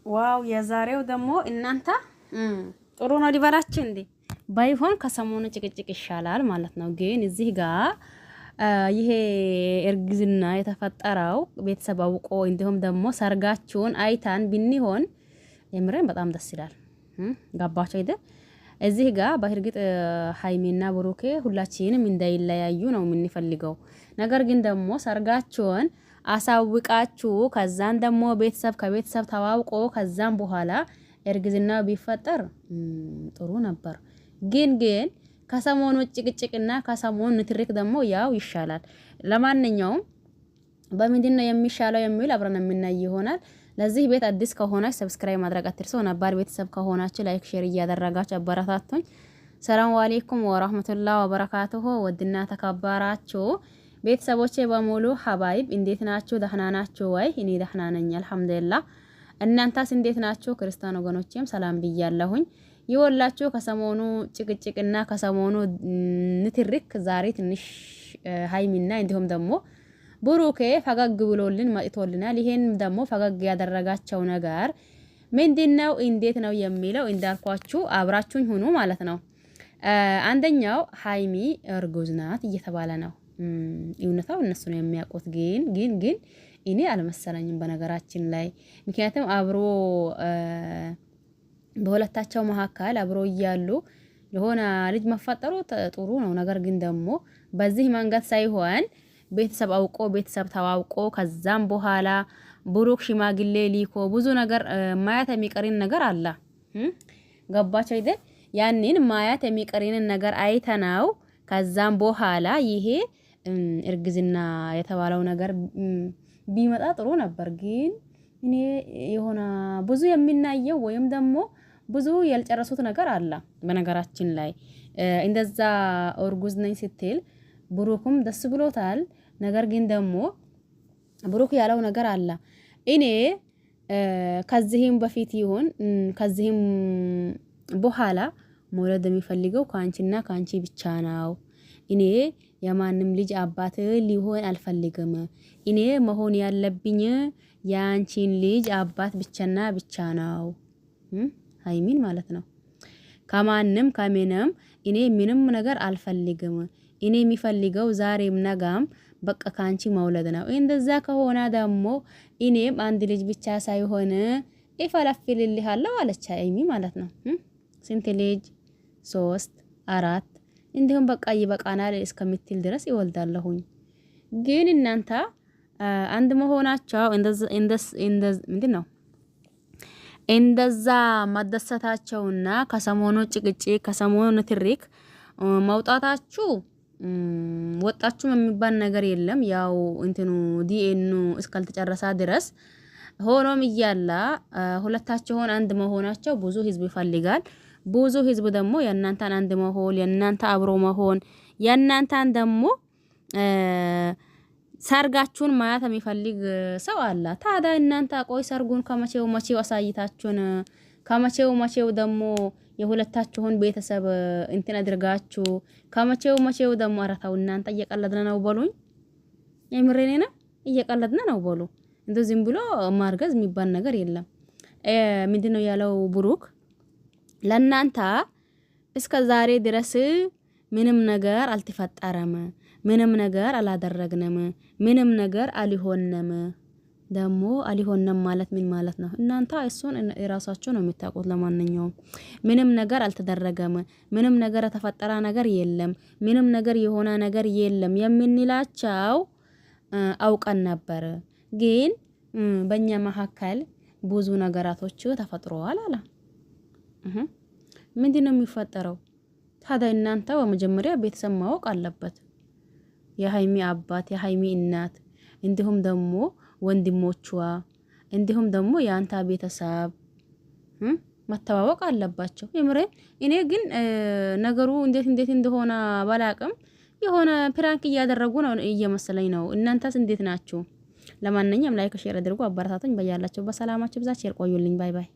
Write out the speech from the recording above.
ዋው የዛሬው ደግሞ እናንተ ጥሩ ነው ሊበላችሁ እንዴ? ባይሆን ከሰሞኑ ጭቅጭቅ ይሻላል ማለት ነው። ግን እዚህ ጋር ይሄ እርግዝና የተፈጠረው ቤተሰብ አውቆ እንዲሁም ደግሞ ሰርጋችሁን አይታን ቢኒሆን የምረን በጣም ደስ ይላል። ገባችሁ አይደል? እዚህ ጋር በእርግጥ ሃይሚና ብሩኬ ሁላችንም እንዳይለያዩ ነው የምንፈልገው። ነገር ግን ደግሞ ሰርጋችሁን አሳውቃችሁ ከዛን ደግሞ ቤተሰብ ከቤተሰብ ተዋውቆ ከዛን በኋላ እርግዝናው ቢፈጠር ጥሩ ነበር። ግን ከሰሞኑ ጭቅጭቅና ከሰሞኑ ንትርክ ደግሞ ያው ይሻላል። ለማንኛውም በምንድነው የሚሻለው የሚል አብረን የምናይ ይሆናል። ለዚህ ቤት አዲስ ከሆናችሁ ሰብስክራይብ ማድረግ አትርሱ። ነባር ቤተሰብ ከሆናችሁ ላይክ ሼር እያደረጋችሁ አበረታቱኝ። ሰላም አለይኩም ወራህመቱላሂ ወበረካቱሁ። ወድና ተከበራችሁ ቤተሰቦቼ በሙሉ ሀባይብ እንዴት ናችሁ? ደህና ናችሁ ወይ? እኔ ደህና ነኝ አልሐምዱሊላህ። እናንተስ እንዴት ናችሁ? ክርስቲያን ወገኖቼም ሰላም ብያለሁኝ። ይወላችሁ ከሰሞኑ ጭቅጭቅና ከሰሞኑ ንትርክ ዛሬ ትንሽ ሃይሚና እንዲሁም ደግሞ ብሩኬ ፈገግ ብሎልን መጥቶልናል። ይሄን ደግሞ ፈገግ ያደረጋቸው ነገር ምንድነው እንዴት ነው የሚለው እንዳልኳችሁ አብራችሁኝ ሁኑ ማለት ነው። አንደኛው ሃይሚ እርጉዝ ናት እየተባለ ነው። እውነታው እነሱ ነው የሚያውቁት። ግን እኔ አልመሰለኝም በነገራችን ላይ ምክንያቱም አብሮ በሁለታቸው መካከል አብሮ እያሉ ለሆነ ልጅ መፈጠሩ ጥሩ ነው። ነገር ግን ደግሞ በዚህ መንገድ ሳይሆን ቤተሰብ አውቆ ቤተሰብ ተዋውቆ ከዛም በኋላ ብሩክ ሽማግሌ ሊኮ ብዙ ነገር ማያት የሚቀሪን ነገር አለ። ገባችሁ አይደል? ያንን ማያት የሚቀሪንን ነገር አይተናው ከዛም በኋላ ይሄ እርግዝና የተባለው ነገር ቢመጣ ጥሩ ነበር። ግን እኔ የሆነ ብዙ የሚናየው ወይም ደግሞ ብዙ ያልጨረሱት ነገር አለ። በነገራችን ላይ እንደዛ እርጉዝ ነኝ ስትል ብሩክም ደስ ብሎታል። ነገር ግን ደግሞ ብሩክ ያለው ነገር አለ። እኔ ከዚህም በፊት ይሁን ከዚህም በኋላ መውለድ የሚፈልገው ካንቺና ካንቺ ብቻ ነው። እኔ የማንም ልጅ አባት ሊሆን አልፈልግም። እኔ መሆን ያለብኝ ያንቺን ልጅ አባት ብቻና ብቻ ነው። ሃይሚን ማለት ነው። ከማንም ከምንም እኔ ምንም ነገር አልፈልግም። እኔ የሚፈልገው ዛሬም ነጋም በቃ ካንቺ መውለድ ነው። እንደዛ ከሆነ ደግሞ እኔም አንድ ልጅ ብቻ ሳይሆን ይፈለፍልልሃለሁ አለች ሃይሚ ማለት ነው። ስንት ልጅ 3 4 እንዲሁም በቃ ይበቃናል እስከምትል ድረስ ይወልዳለሁኝ። ግን እናንተ አንድ መሆናቸው ምንድነው እንደዛ ማደሰታቸውና ከሰሞኑ ጭቅጭቅ ከሰሞኑ ትሪክ መውጣታችሁ ወጣችሁም የሚባል ነገር የለም። ያው እንትኑ ዲኤኑ እስካልተጨረሰ ድረስ ሆኖም እያለ ሁለታቸውን አንድ መሆናቸው ብዙ ህዝብ ይፈልጋል። ብዙ ህዝብ ደግሞ የእናንተን አንድ መሆን የእናንተ አብሮ መሆን የእናንተን ደግሞ ሰርጋችሁን ማየት የሚፈልግ ሰው አለ። ታዲያ እናንተ ቆይ ሰርጉን ከመቼው አሳይታችሁን ከመቼው ደግሞ የሁለታችሁን ቤተሰብ እንትን አድርጋችሁ ከመቼው ደግሞ አረታው እናንተ እየቀለድነ ነው በሉኝ። የምሬኔ ነው እየቀለድነ ነው በሉ። እንደው ዝም ብሎ ማርገዝ የሚባል ነገር የለም። ምንድነው ያለው ብሩክ ለናንተ እስከ ዛሬ ድረስ ምንም ነገር አልተፈጠረም፣ ምንም ነገር አላደረግንም፣ ምንም ነገር አልሆነም። ደግሞ አልሆነም ማለት ምን ማለት ነው? እናንተ እሱን ራሳችሁ ነው የምታውቁት። ለማንኛውም ምንም ነገር አልተደረገም፣ ምንም ነገር የተፈጠረ ነገር የለም፣ ምንም ነገር የሆነ ነገር የለም የምንላቸው አውቀን ነበር። ግን በእኛ መካከል ብዙ ነገራቶች ተፈጥረዋል አለ። ምንድነው የሚፈጠረው? ታዲያ እናንተ በመጀመሪያ ቤተሰብ ማወቅ አለበት። የሃይሚ አባት የሃይሚ እናት እንዲሁም ደግሞ ወንድሞቿ እንዲሁም ደግሞ የአንተ ቤተሰብ መተዋወቅ አለባቸው። የምሬን እኔ ግን ነገሩ እንዴት እንደሆነ ባላቅም የሆነ ፕራንክ እያደረጉ ነው እየመሰለኝ ነው። እናንተስ እንዴት ናችሁ? ለማንኛውም ላይክ ሼር አድርጉ፣ አበረታቱኝ። በያላችሁ በሰላማችሁ ብዛት ሼር ቆዩልኝ። ባይ ባይ።